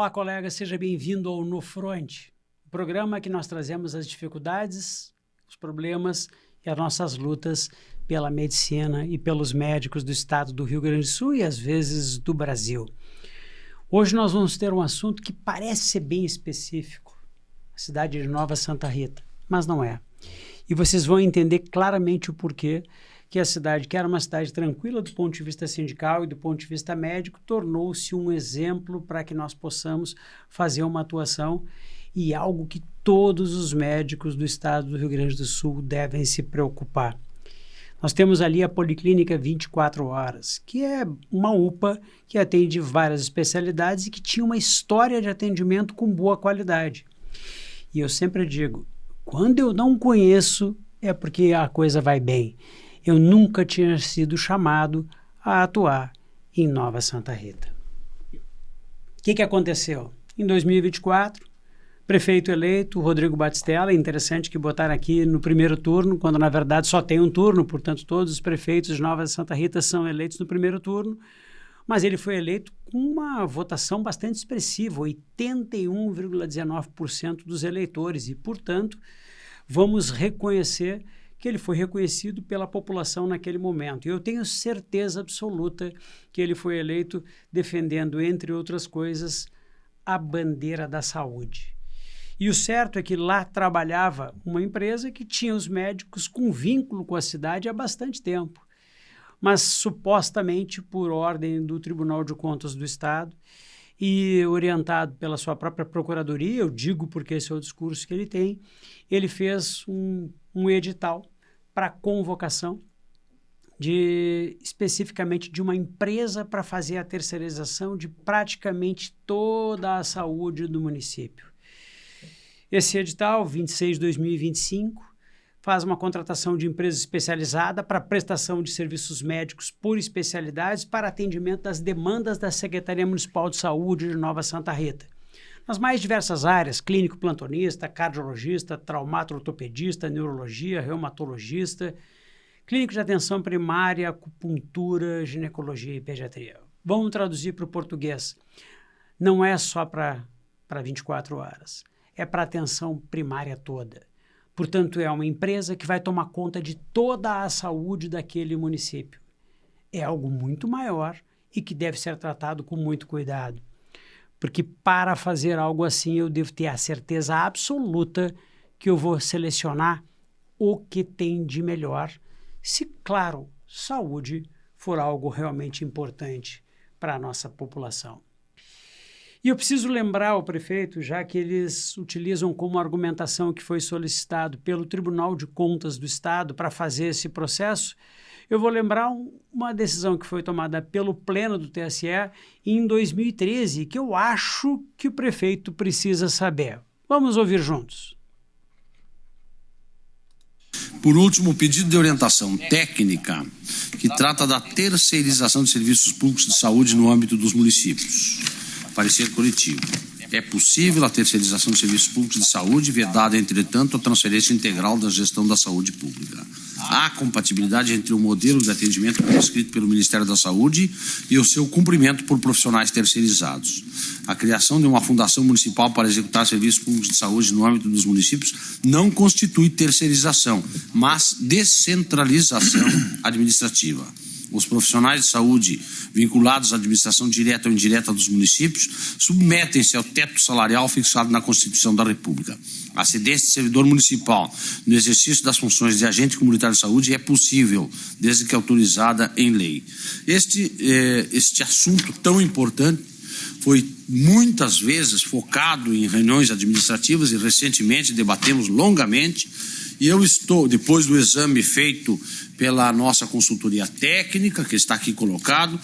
Olá, colega, seja bem-vindo ao No Front, o programa que nós trazemos as dificuldades, os problemas e as nossas lutas pela medicina e pelos médicos do estado do Rio Grande do Sul e, às vezes, do Brasil. Hoje nós vamos ter um assunto que parece ser bem específico, a cidade de Nova Santa Rita, mas não é. E vocês vão entender claramente o porquê que a cidade, que era uma cidade tranquila do ponto de vista sindical e do ponto de vista médico, tornou-se um exemplo para que nós possamos fazer uma atuação e algo que todos os médicos do estado do Rio Grande do Sul devem se preocupar. Nós temos ali a Policlínica 24 horas, que é uma UPA que atende várias especialidades e que tinha uma história de atendimento com boa qualidade. E eu sempre digo, quando eu não conheço, é porque a coisa vai bem. Eu nunca tinha sido chamado a atuar em Nova Santa Rita. O que aconteceu? Em 2024, prefeito eleito, Rodrigo Batistella, é interessante que botaram aqui no primeiro turno, quando na verdade só tem um turno, portanto todos os prefeitos de Nova Santa Rita são eleitos no primeiro turno, mas ele foi eleito com uma votação bastante expressiva, 81,19% dos eleitores, e portanto vamos reconhecer que ele foi reconhecido pela população naquele momento. E eu tenho certeza absoluta que ele foi eleito defendendo, entre outras coisas, a bandeira da saúde. E o certo é que lá trabalhava uma empresa que tinha os médicos com vínculo com a cidade há bastante tempo, mas supostamente por ordem do Tribunal de Contas do Estado e orientado pela sua própria procuradoria, eu digo porque esse é o discurso que ele tem, ele fez um edital para convocação especificamente de uma empresa para fazer a terceirização de praticamente toda a saúde do município. Esse edital, 26/2025, faz uma contratação de empresa especializada para prestação de serviços médicos por especialidades para atendimento das demandas da Secretaria Municipal de Saúde de Nova Santa Rita. Nas mais diversas áreas, clínico plantonista, cardiologista, traumato-ortopedista, neurologia, reumatologista, clínico de atenção primária, acupuntura, ginecologia e pediatria. Vamos traduzir para o português. Não é só para 24 horas, é para a atenção primária toda. Portanto, é uma empresa que vai tomar conta de toda a saúde daquele município. É algo muito maior e que deve ser tratado com muito cuidado. Porque para fazer algo assim eu devo ter a certeza absoluta que eu vou selecionar o que tem de melhor, se, claro, saúde for algo realmente importante para a nossa população. E eu preciso lembrar ao prefeito, já que eles utilizam como argumentação que foi solicitado pelo Tribunal de Contas do Estado para fazer esse processo, eu vou lembrar uma decisão que foi tomada pelo Pleno do TSE em 2013, que eu acho que o prefeito precisa saber. Vamos ouvir juntos. Por último, o pedido de orientação técnica que trata da terceirização de serviços públicos de saúde no âmbito dos municípios. Parecer coletivo. É possível a terceirização de serviços públicos de saúde, vedada, entretanto, a transferência integral da gestão da saúde pública. Há compatibilidade entre o modelo de atendimento prescrito pelo Ministério da Saúde e o seu cumprimento por profissionais terceirizados. A criação de uma fundação municipal para executar serviços públicos de saúde no âmbito dos municípios não constitui terceirização, mas descentralização administrativa. Os profissionais de saúde vinculados à administração direta ou indireta dos municípios submetem-se ao teto salarial fixado na Constituição da República. A cedência de servidor municipal no exercício das funções de agente comunitário de saúde é possível, desde que autorizada em lei. Este assunto tão importante foi muitas vezes focado em reuniões administrativas e recentemente debatemos longamente. E eu estou, depois do exame feito pela nossa consultoria técnica, que está aqui colocado,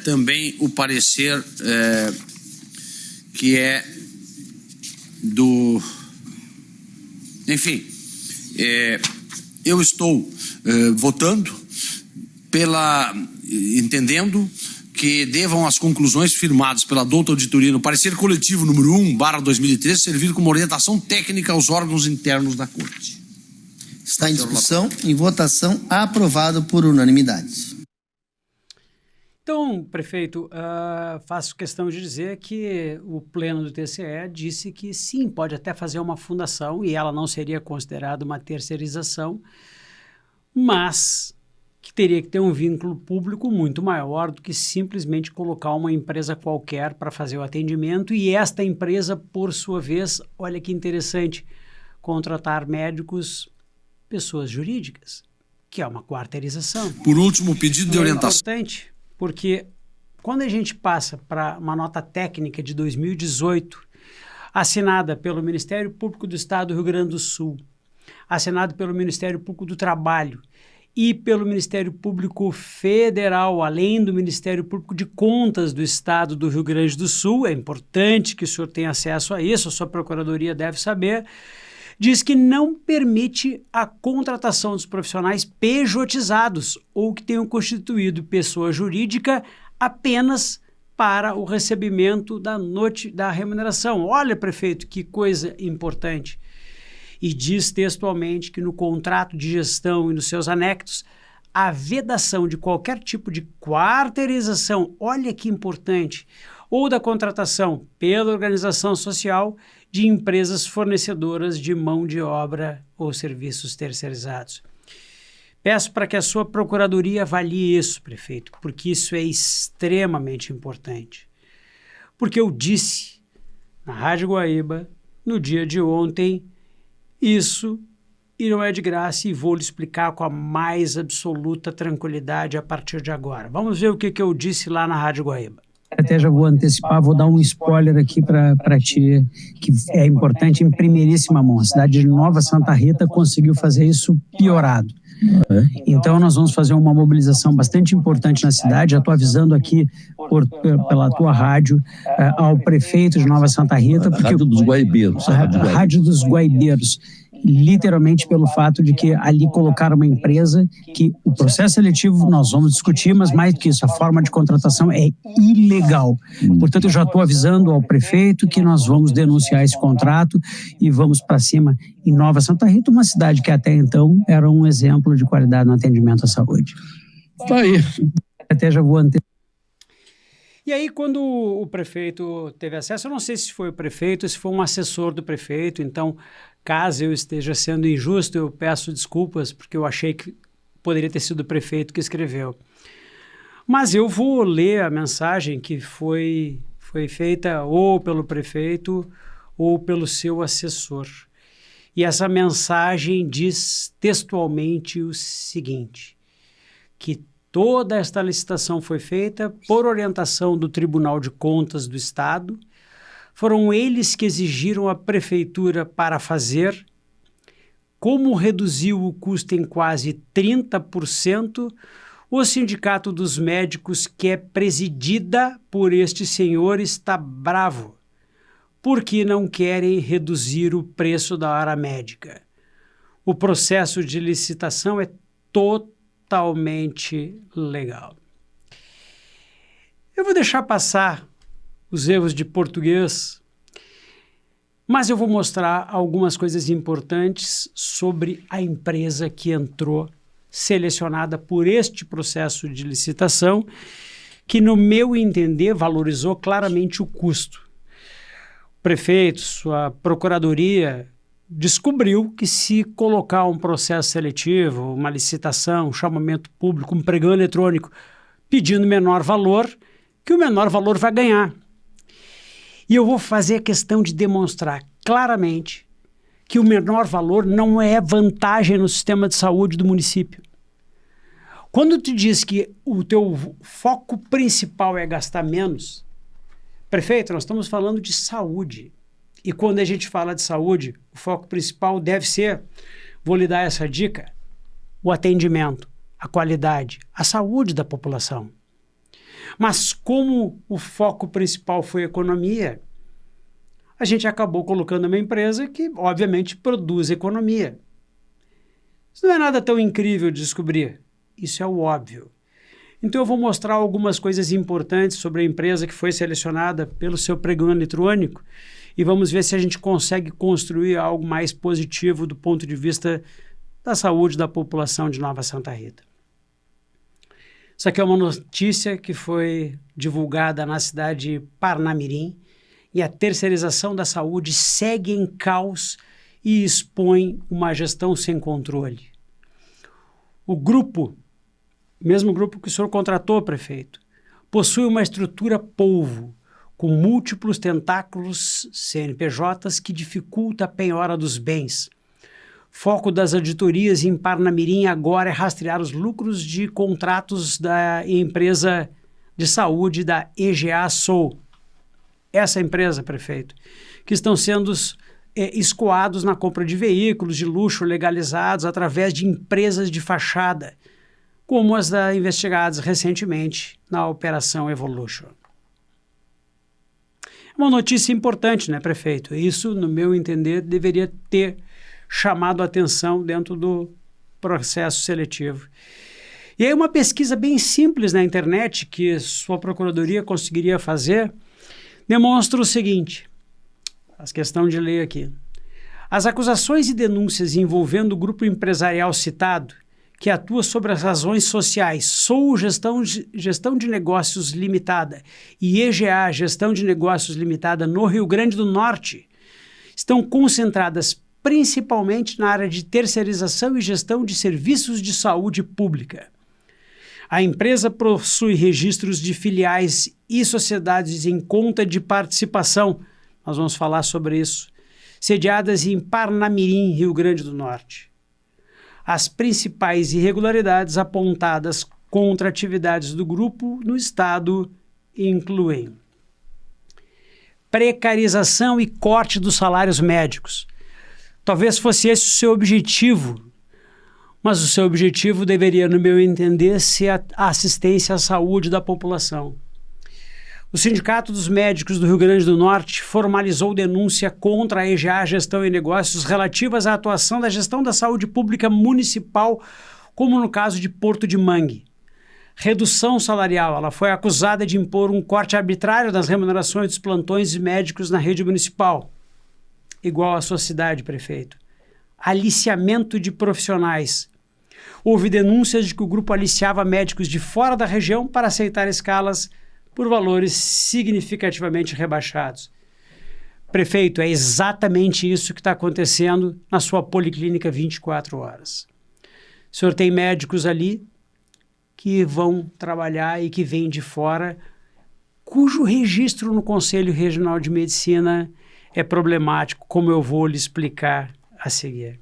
também o parecer que é do... Enfim, eu estou votando entendendo que devam as conclusões firmadas pela douta auditoria no parecer coletivo número 1/2013 servir como orientação técnica aos órgãos internos da Corte. Está em discussão, em votação, aprovado por unanimidade. Então, prefeito, faço questão de dizer que o pleno do TCE disse que sim, pode até fazer uma fundação e ela não seria considerada uma terceirização, mas que teria que ter um vínculo público muito maior do que simplesmente colocar uma empresa qualquer para fazer o atendimento e esta empresa, por sua vez, olha que interessante, contratar médicos, pessoas jurídicas, que é uma quarteirização. Por último, o pedido de orientação. É importante porque quando a gente passa para uma nota técnica de 2018, assinada pelo Ministério Público do Estado do Rio Grande do Sul, assinado pelo Ministério Público do Trabalho e pelo Ministério Público Federal, além do Ministério Público de Contas do Estado do Rio Grande do Sul, é importante que o senhor tenha acesso a isso, a sua procuradoria deve saber, diz que não permite a contratação dos profissionais pejotizados ou que tenham constituído pessoa jurídica apenas para o recebimento da remuneração. Olha, prefeito, que coisa importante. E diz textualmente que no contrato de gestão e nos seus anexos, a vedação de qualquer tipo de quarteirização, olha que importante, ou da contratação pela organização social de empresas fornecedoras de mão de obra ou serviços terceirizados. Peço para que a sua procuradoria avalie isso, prefeito, porque isso é extremamente importante. Porque eu disse na Rádio Guaíba, no dia de ontem, isso e não é de graça e vou lhe explicar com a mais absoluta tranquilidade a partir de agora. Vamos ver o que eu disse lá na Rádio Guaíba. Até já vou antecipar, vou dar um spoiler aqui para ti, que é importante em primeiríssima mão. A cidade de Nova Santa Rita conseguiu fazer isso piorado. Então nós vamos fazer uma mobilização bastante importante na cidade. Já estou avisando aqui pela tua rádio ao prefeito de Nova Santa Rita. Porque Rádio dos Guaibeiros. A Rádio dos Guaibeiros. Literalmente pelo fato de que ali colocaram uma empresa que o processo seletivo nós vamos discutir, mas mais do que isso, a forma de contratação é ilegal. Portanto, eu já estou avisando ao prefeito que nós vamos denunciar esse contrato e vamos para cima em Nova Santa Rita, uma cidade que até então era um exemplo de qualidade no atendimento à saúde. Está aí. Até já vou antecipar. E aí, quando o prefeito teve acesso, eu não sei se foi o prefeito, se foi um assessor do prefeito, então, caso eu esteja sendo injusto, eu peço desculpas, porque eu achei que poderia ter sido o prefeito que escreveu. Mas eu vou ler a mensagem que foi feita ou pelo prefeito ou pelo seu assessor. E essa mensagem diz textualmente o seguinte, que toda esta licitação foi feita por orientação do Tribunal de Contas do Estado. Foram eles que exigiram a prefeitura para fazer. Como reduziu o custo em quase 30%, o Sindicato dos Médicos, que é presidida por este senhor, está bravo, porque não querem reduzir o preço da hora médica. O processo de licitação é totalmente legal. Eu vou deixar passar os erros de português, mas eu vou mostrar algumas coisas importantes sobre a empresa que entrou selecionada por este processo de licitação, que, no meu entender, valorizou claramente o custo. O prefeito, sua procuradoria, descobriu que se colocar um processo seletivo, uma licitação, um chamamento público, um pregão eletrônico, pedindo menor valor, que o menor valor vai ganhar. E eu vou fazer a questão de demonstrar claramente que o menor valor não é vantagem no sistema de saúde do município. Quando tu diz que o teu foco principal é gastar menos, prefeito, nós estamos falando de saúde. E quando a gente fala de saúde, o foco principal deve ser, vou lhe dar essa dica, o atendimento, a qualidade, a saúde da população. Mas como o foco principal foi economia, a gente acabou colocando uma empresa que, obviamente, produz economia. Isso não é nada tão incrível de descobrir. Isso é o óbvio. Então eu vou mostrar algumas coisas importantes sobre a empresa que foi selecionada pelo seu pregão eletrônico e vamos ver se a gente consegue construir algo mais positivo do ponto de vista da saúde da população de Nova Santa Rita. Isso aqui é uma notícia que foi divulgada na cidade de Parnamirim, e a terceirização da saúde segue em caos e expõe uma gestão sem controle. O grupo, mesmo grupo que o senhor contratou, prefeito, possui uma estrutura polvo, com múltiplos tentáculos CNPJs que dificulta a penhora dos bens. Foco das auditorias em Parnamirim agora é rastrear os lucros de contratos da empresa de saúde da EGA Sou. Essa empresa, prefeito, que estão sendo escoados na compra de veículos de luxo legalizados através de empresas de fachada, como as investigadas recentemente na Operação Evolution. É uma notícia importante, né, prefeito? Isso, no meu entender, deveria ter chamado a atenção dentro do processo seletivo. E aí uma pesquisa bem simples na internet que sua procuradoria conseguiria fazer demonstra o seguinte, as questões de ler aqui. As acusações e denúncias envolvendo o grupo empresarial citado, que atua sobre as razões sociais, Sou Gestão de Negócios Limitada e EGA Gestão de Negócios Limitada no Rio Grande do Norte, estão concentradas principalmente na área de terceirização e gestão de serviços de saúde pública. A empresa possui registros de filiais e sociedades em conta de participação, nós vamos falar sobre isso, sediadas em Parnamirim, Rio Grande do Norte. As principais irregularidades apontadas contra atividades do grupo no estado incluem precarização e corte dos salários médicos. Talvez fosse esse o seu objetivo, mas o seu objetivo deveria, no meu entender, ser a assistência à saúde da população. O Sindicato dos Médicos do Rio Grande do Norte formalizou denúncia contra a EGA Gestão e Negócios relativas à atuação da gestão da saúde pública municipal, como no caso de Porto de Mangue. Redução salarial. Ela foi acusada de impor um corte arbitrário das remunerações dos plantões médicos na rede municipal. Igual à sua cidade, prefeito. Aliciamento de profissionais. Houve denúncias de que o grupo aliciava médicos de fora da região para aceitar escalas por valores significativamente rebaixados. Prefeito, é exatamente isso que está acontecendo na sua policlínica 24 horas. O senhor tem médicos ali que vão trabalhar e que vêm de fora, cujo registro no Conselho Regional de Medicina é problemático, como eu vou lhe explicar a seguir.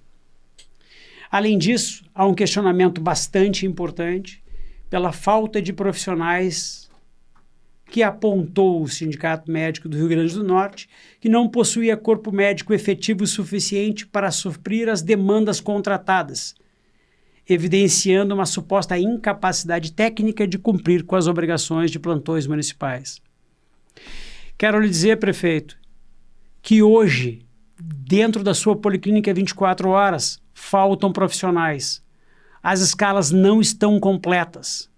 Além disso, há um questionamento bastante importante pela falta de profissionais que apontou o Sindicato Médico do Rio Grande do Norte, que não possuía corpo médico efetivo suficiente para suprir as demandas contratadas, evidenciando uma suposta incapacidade técnica de cumprir com as obrigações de plantões municipais. Quero lhe dizer, prefeito, que hoje, dentro da sua policlínica 24 horas, faltam profissionais. As escalas não estão completas.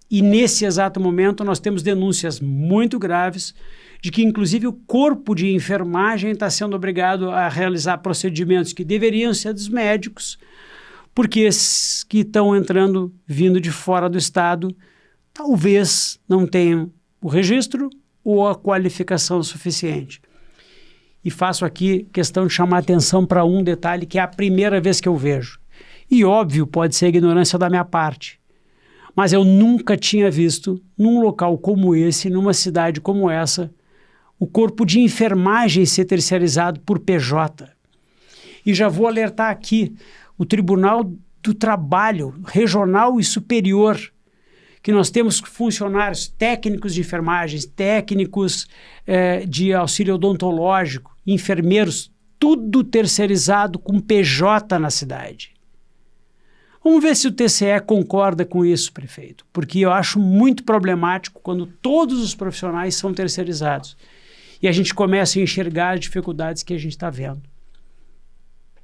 E nesse exato momento nós temos denúncias muito graves de que inclusive o corpo de enfermagem está sendo obrigado a realizar procedimentos que deveriam ser dos médicos, porque esses que estão entrando, vindo de fora do estado, talvez não tenham o registro ou a qualificação suficiente. E faço aqui questão de chamar a atenção para um detalhe que é a primeira vez que eu vejo. E óbvio, pode ser ignorância da minha parte. Mas eu nunca tinha visto, num local como esse, numa cidade como essa, o corpo de enfermagem ser terceirizado por PJ. E já vou alertar aqui, o Tribunal do Trabalho Regional e Superior, que nós temos funcionários técnicos de enfermagem, técnicos de auxílio odontológico, enfermeiros, tudo terceirizado com PJ na cidade. Vamos ver se o TCE concorda com isso, prefeito, porque eu acho muito problemático quando todos os profissionais são terceirizados e a gente começa a enxergar as dificuldades que a gente está vendo.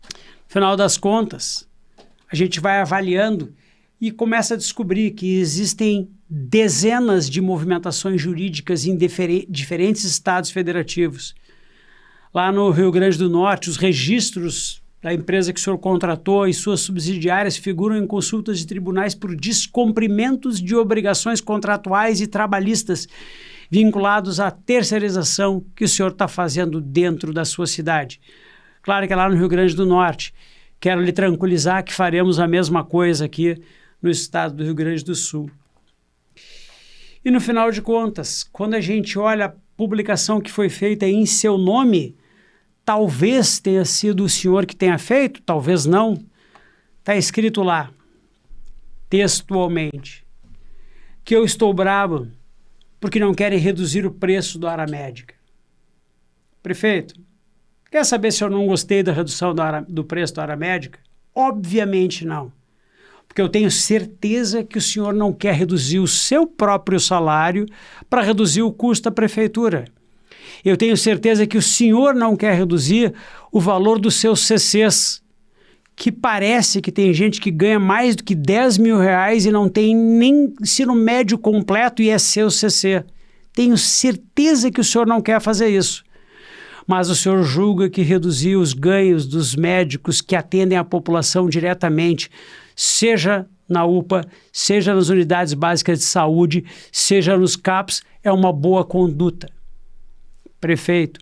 No final das contas, a gente vai avaliando e começa a descobrir que existem dezenas de movimentações jurídicas em diferentes estados federativos. Lá no Rio Grande do Norte, os registros da empresa que o senhor contratou e suas subsidiárias figuram em consultas de tribunais por descumprimentos de obrigações contratuais e trabalhistas vinculados à terceirização que o senhor está fazendo dentro da sua cidade. Claro que é lá no Rio Grande do Norte. Quero lhe tranquilizar que faremos a mesma coisa aqui no estado do Rio Grande do Sul. E no final de contas, quando a gente olha a publicação que foi feita em seu nome, talvez tenha sido o senhor que tenha feito, talvez não. Está escrito lá, textualmente, que eu estou bravo porque não querem reduzir o preço da hora médica. Prefeito, quer saber se eu não gostei da redução do preço da hora médica? Obviamente não. Porque eu tenho certeza que o senhor não quer reduzir o seu próprio salário para reduzir o custo da prefeitura. Eu tenho certeza que o senhor não quer reduzir o valor dos seus CCs, que parece que tem gente que ganha mais do que 10 mil reais e não tem nem ensino médio completo e é seu CC. Tenho certeza que o senhor não quer fazer isso. Mas o senhor julga que reduzir os ganhos dos médicos que atendem a população diretamente, seja na UPA, seja nas unidades básicas de saúde, seja nos CAPs, é uma boa conduta. Prefeito,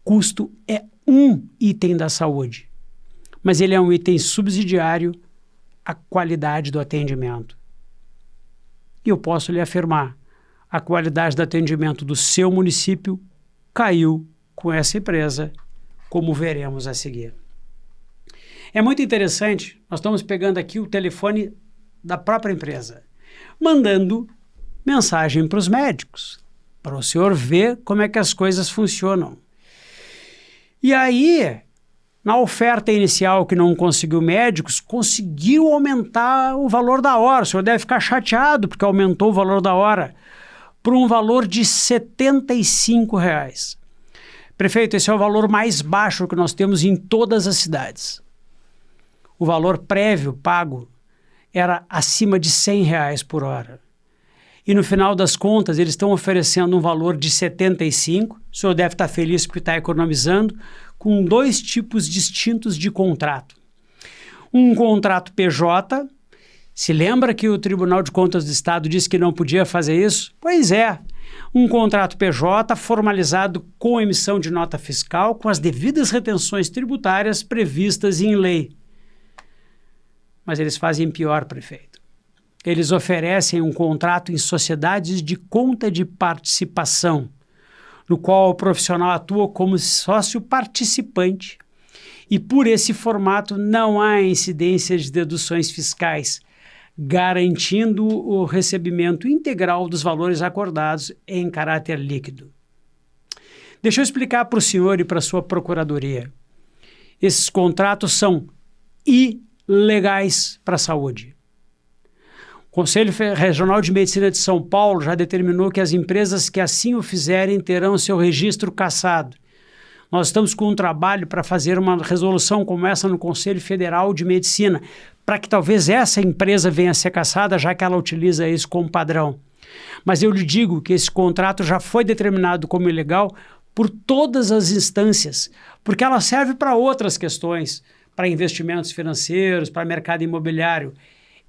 custo é um item da saúde, mas ele é um item subsidiário à qualidade do atendimento. E eu posso lhe afirmar, a qualidade do atendimento do seu município caiu com essa empresa, como veremos a seguir. É muito interessante, nós estamos pegando aqui o telefone da própria empresa, mandando mensagem para os médicos, para o senhor ver como é que as coisas funcionam. E aí, na oferta inicial que não conseguiu médicos, conseguiu aumentar o valor da hora. O senhor deve ficar chateado porque aumentou o valor da hora por um valor de R$ 75. Prefeito, esse é o valor mais baixo que nós temos em todas as cidades. O valor prévio pago era acima de R$ 100 por hora. E no final das contas, eles estão oferecendo um valor de 75. O senhor deve estar feliz porque está economizando, com dois tipos distintos de contrato. Um contrato PJ. Se lembra que o Tribunal de Contas do Estado disse que não podia fazer isso? Pois é. Um contrato PJ formalizado com emissão de nota fiscal, com as devidas retenções tributárias previstas em lei. Mas eles fazem pior, prefeito. Eles oferecem um contrato em sociedades de conta de participação, no qual o profissional atua como sócio participante e por esse formato não há incidência de deduções fiscais, garantindo o recebimento integral dos valores acordados em caráter líquido. Deixa eu explicar para o senhor e para a sua procuradoria. Esses contratos são ilegais para a saúde. O Conselho Regional de Medicina de São Paulo já determinou que as empresas que assim o fizerem terão seu registro cassado. Nós estamos com um trabalho para fazer uma resolução como essa no Conselho Federal de Medicina, para que talvez essa empresa venha a ser cassada, já que ela utiliza isso como padrão. Mas eu lhe digo que esse contrato já foi determinado como ilegal por todas as instâncias, porque ela serve para outras questões, para investimentos financeiros, para mercado imobiliário.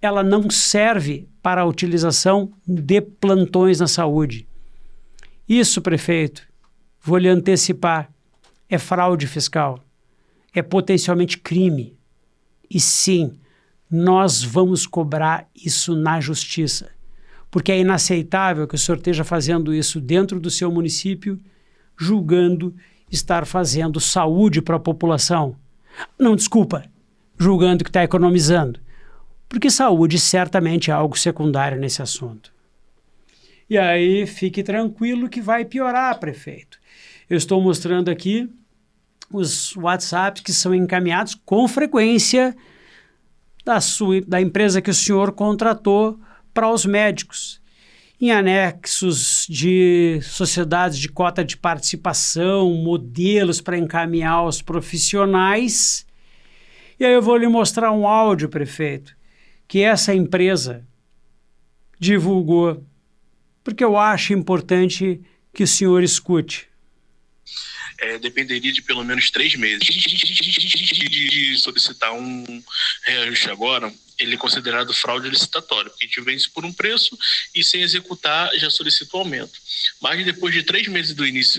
Ela não serve para a utilização de plantões na saúde. Isso, prefeito, vou lhe antecipar, é fraude fiscal, é potencialmente crime. E sim, nós vamos cobrar isso na justiça, porque é inaceitável que o senhor esteja fazendo isso dentro do seu município, julgando estar fazendo saúde para a população. Não, desculpa, julgando que está economizando. Porque saúde certamente é algo secundário nesse assunto. E aí, fique tranquilo que vai piorar, prefeito. Eu estou mostrando aqui os WhatsApps que são encaminhados com frequência da empresa que o senhor contratou para os médicos, em anexos de sociedades de cota de participação, modelos para encaminhar aos profissionais. E aí eu vou lhe mostrar um áudio, prefeito, que essa empresa divulgou, porque eu acho importante que o senhor escute. dependeria de pelo menos 3 meses. De solicitar um reajuste agora, ele é considerado fraude licitatória, porque a gente vence por um preço e sem executar já solicita o aumento. Mas depois de 3 meses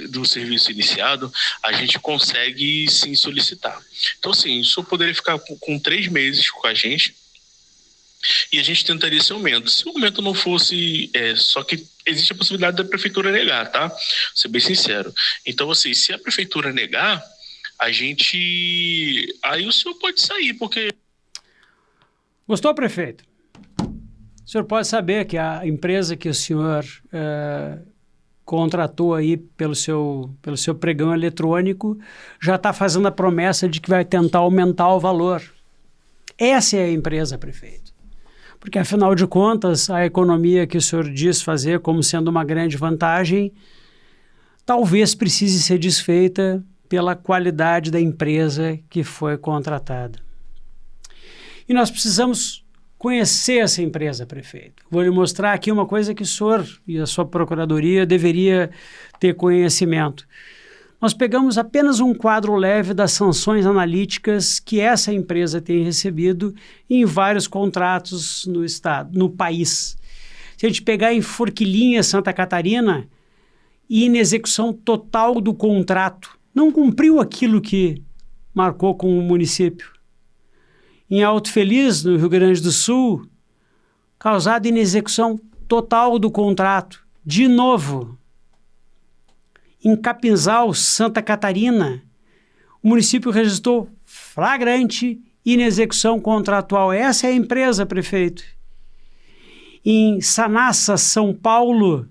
do serviço iniciado, a gente consegue sim solicitar. Então, assim, o senhor poderia ficar com 3 meses com a gente e a gente tentaria esse aumento. Se o aumento não fosse, só que existe a possibilidade da prefeitura negar, tá? Vou ser bem sincero. Então, assim, se a prefeitura negar, aí o senhor pode sair, porque... Gostou, prefeito? O senhor pode saber que a empresa que o senhor contratou aí pelo seu pregão eletrônico já está fazendo a promessa de que vai tentar aumentar o valor. Essa é a empresa, prefeito. Porque, afinal de contas, a economia que o senhor diz fazer como sendo uma grande vantagem, talvez precise ser desfeita pela qualidade da empresa que foi contratada. E nós precisamos conhecer essa empresa, prefeito. Vou lhe mostrar aqui uma coisa que o senhor e a sua procuradoria deveria ter conhecimento. Nós pegamos apenas um quadro leve das sanções analíticas que essa empresa tem recebido em vários contratos no estado, no país. Se a gente pegar em Forquilinha, Santa Catarina, inexecução total do contrato, não cumpriu aquilo que marcou com o município. Em Alto Feliz, no Rio Grande do Sul, causada inexecução total do contrato, de novo. Em Capinzal, Santa Catarina, o município registrou flagrante inexecução contratual. Essa é a empresa, prefeito. Em Sanassa, São Paulo,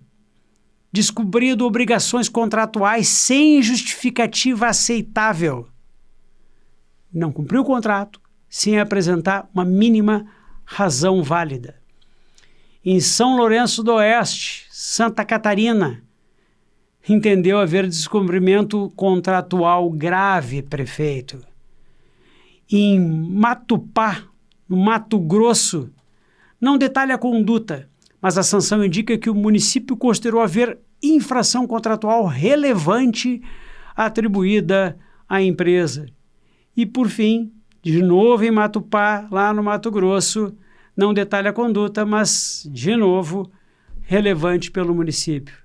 descobrido obrigações contratuais sem justificativa aceitável. Não cumpriu o contrato sem apresentar uma mínima razão válida. Em São Lourenço do Oeste, Santa Catarina, entendeu haver descumprimento contratual grave, prefeito. Em Matupá, no Mato Grosso, não detalha a conduta, mas a sanção indica que o município considerou haver infração contratual relevante atribuída à empresa. E, por fim, de novo em Matupá, lá no Mato Grosso, não detalha a conduta, mas, de novo, relevante pelo município.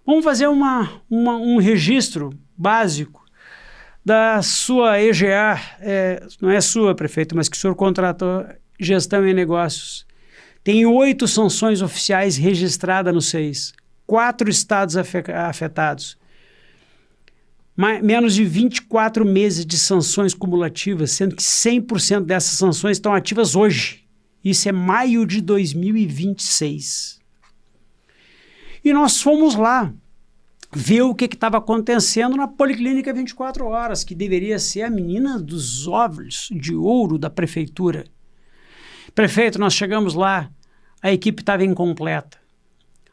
Vamos fazer um registro básico da sua EGA, não é sua, prefeito, mas que o senhor contratou, Gestão e Negócios. Tem 8 sanções oficiais registradas no SEIS, 4 estados afetados. Menos de 24 meses de sanções cumulativas, sendo que 100% dessas sanções estão ativas hoje. Isso é maio de 2026. E nós fomos lá ver o que estava acontecendo na Policlínica 24 Horas, que deveria ser a menina dos ovos de ouro da prefeitura. Prefeito, nós chegamos lá, a equipe estava incompleta.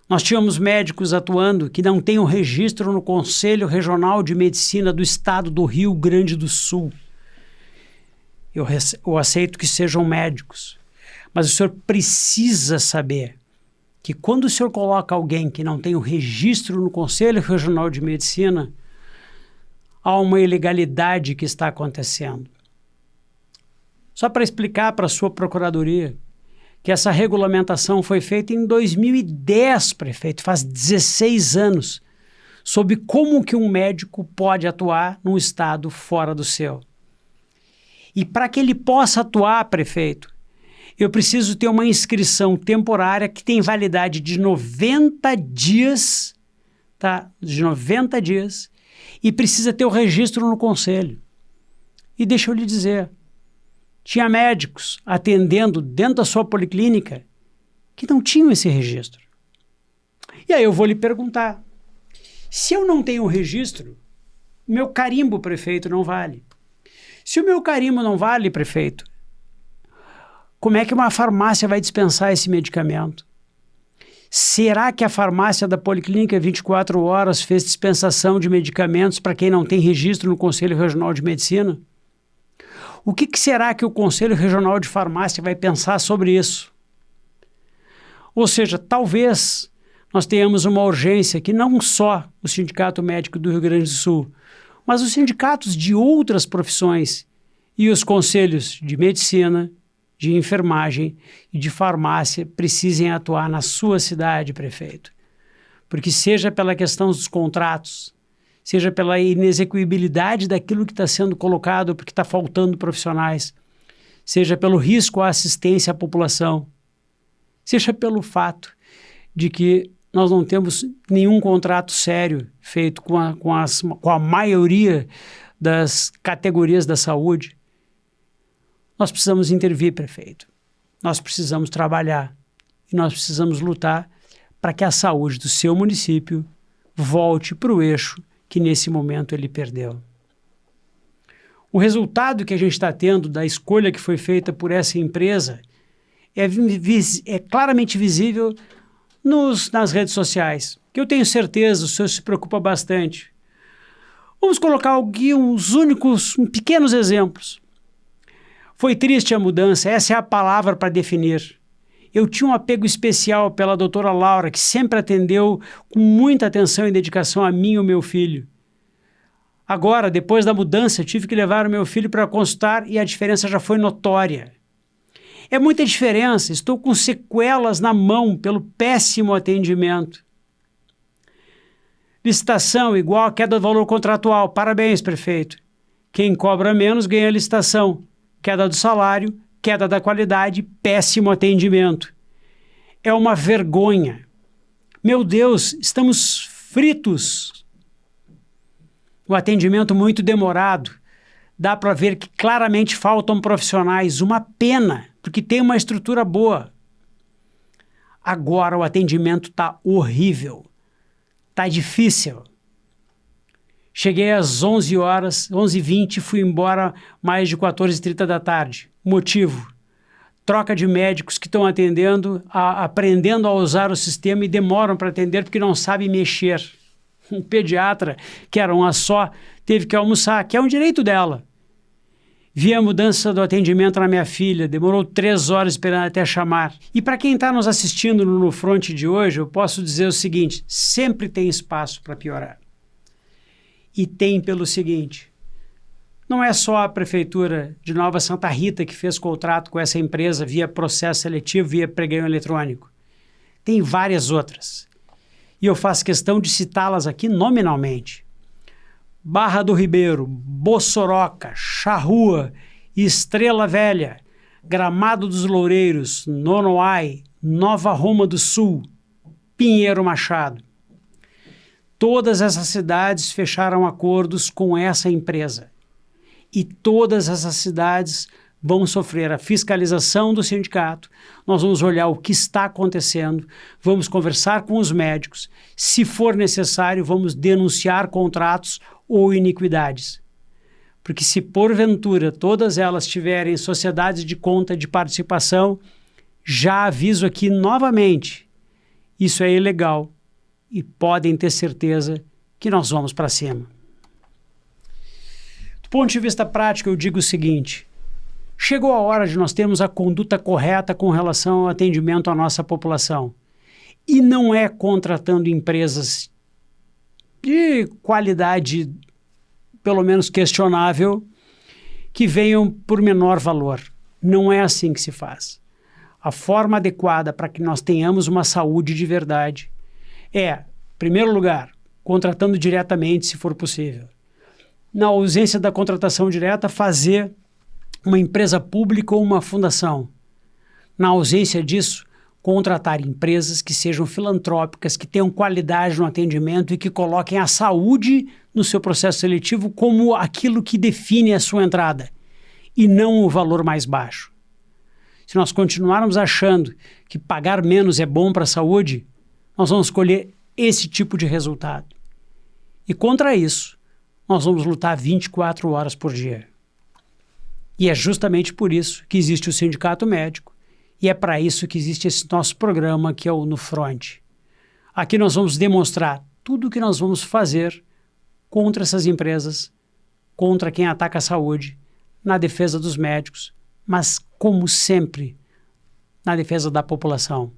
Nós tínhamos médicos atuando que não têm o registro no Conselho Regional de Medicina do Estado do Rio Grande do Sul. Eu aceito que sejam médicos, mas o senhor precisa saber que quando o senhor coloca alguém que não tem o registro no Conselho Regional de Medicina, há uma ilegalidade que está acontecendo. Só para explicar para a sua procuradoria que essa regulamentação foi feita em 2010, prefeito, faz 16 anos, sobre como que um médico pode atuar num estado fora do seu. E para que ele possa atuar, prefeito, eu preciso ter uma inscrição temporária que tem validade de 90 dias, tá? De 90 dias, e precisa ter o registro no conselho. E deixa eu lhe dizer, tinha médicos atendendo dentro da sua policlínica que não tinham esse registro. E aí eu vou lhe perguntar, se eu não tenho o registro, meu carimbo, prefeito, não vale. Se o meu carimbo não vale, prefeito, como é que uma farmácia vai dispensar esse medicamento? Será que a farmácia da Policlínica 24 Horas fez dispensação de medicamentos para quem não tem registro no Conselho Regional de Medicina? O que será que o Conselho Regional de Farmácia vai pensar sobre isso? Ou seja, talvez nós tenhamos uma urgência que não só o Sindicato Médico do Rio Grande do Sul, mas os sindicatos de outras profissões e os conselhos de medicina, de enfermagem e de farmácia precisem atuar na sua cidade, prefeito. Porque seja pela questão dos contratos, seja pela inexequibilidade daquilo que está sendo colocado porque está faltando profissionais, seja pelo risco à assistência à população, seja pelo fato de que nós não temos nenhum contrato sério feito com a maioria das categorias da saúde, nós precisamos intervir, prefeito. Nós precisamos trabalhar e nós precisamos lutar para que a saúde do seu município volte para o eixo que nesse momento ele perdeu. O resultado que a gente está tendo da escolha que foi feita por essa empresa é claramente visível nas redes sociais, que eu tenho certeza o senhor se preocupa bastante. Vamos colocar aqui uns pequenos exemplos. Foi triste a mudança, essa é a palavra para definir. Eu tinha um apego especial pela doutora Laura, que sempre atendeu com muita atenção e dedicação a mim e o meu filho. Agora, depois da mudança, eu tive que levar o meu filho para consultar e a diferença já foi notória. É muita diferença, estou com sequelas na mão pelo péssimo atendimento. Licitação igual a queda do valor contratual. Parabéns, prefeito. Quem cobra menos ganha a licitação. Queda do salário, queda da qualidade, péssimo atendimento. É uma vergonha. Meu Deus, estamos fritos. O atendimento muito demorado. Dá para ver que claramente faltam profissionais. Uma pena, porque tem uma estrutura boa. Agora o atendimento está horrível. Está difícil. Cheguei às 11 horas, 11h20 e fui embora mais de 14h30 da tarde. Motivo: troca de médicos que estão atendendo, aprendendo a usar o sistema e demoram para atender porque não sabem mexer. Um pediatra, que era uma só, teve que almoçar, que é um direito dela. Vi a mudança do atendimento na minha filha, demorou 3 horas esperando até chamar. E para quem está nos assistindo no Front de hoje, eu posso dizer o seguinte: sempre tem espaço para piorar. E tem pelo seguinte: não é só a Prefeitura de Nova Santa Rita que fez contrato com essa empresa via processo seletivo, via pregão eletrônico. Tem várias outras. E eu faço questão de citá-las aqui nominalmente. Barra do Ribeiro, Bossoroca, Charrua, Estrela Velha, Gramado dos Loureiros, Nonoai, Nova Roma do Sul, Pinheiro Machado. Todas essas cidades fecharam acordos com essa empresa. E todas essas cidades vão sofrer a fiscalização do sindicato. Nós vamos olhar o que está acontecendo, vamos conversar com os médicos. Se for necessário, vamos denunciar contratos ou iniquidades. Porque se porventura todas elas tiverem sociedades de conta de participação, já aviso aqui novamente, isso é ilegal. E podem ter certeza que nós vamos para cima. Do ponto de vista prático, eu digo o seguinte: chegou a hora de nós termos a conduta correta com relação ao atendimento à nossa população. E não é contratando empresas de qualidade, pelo menos questionável, que venham por menor valor. Não é assim que se faz. A forma adequada para que nós tenhamos uma saúde de verdade é, em primeiro lugar, contratando diretamente, se for possível. Na ausência da contratação direta, fazer uma empresa pública ou uma fundação. Na ausência disso, contratar empresas que sejam filantrópicas, que tenham qualidade no atendimento e que coloquem a saúde no seu processo seletivo como aquilo que define a sua entrada, e não o valor mais baixo. Se nós continuarmos achando que pagar menos é bom para a saúde, nós vamos escolher esse tipo de resultado. E contra isso, nós vamos lutar 24 horas por dia. E é justamente por isso que existe o Sindicato Médico e é para isso que existe esse nosso programa que é o No Front. Aqui nós vamos demonstrar tudo o que nós vamos fazer contra essas empresas, contra quem ataca a saúde, na defesa dos médicos, mas, como sempre, na defesa da população.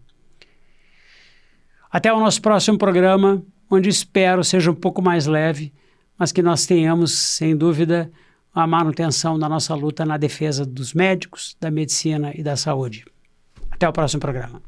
Até o nosso próximo programa, onde espero seja um pouco mais leve, mas que nós tenhamos, sem dúvida, a manutenção da nossa luta na defesa dos médicos, da medicina e da saúde. Até o próximo programa.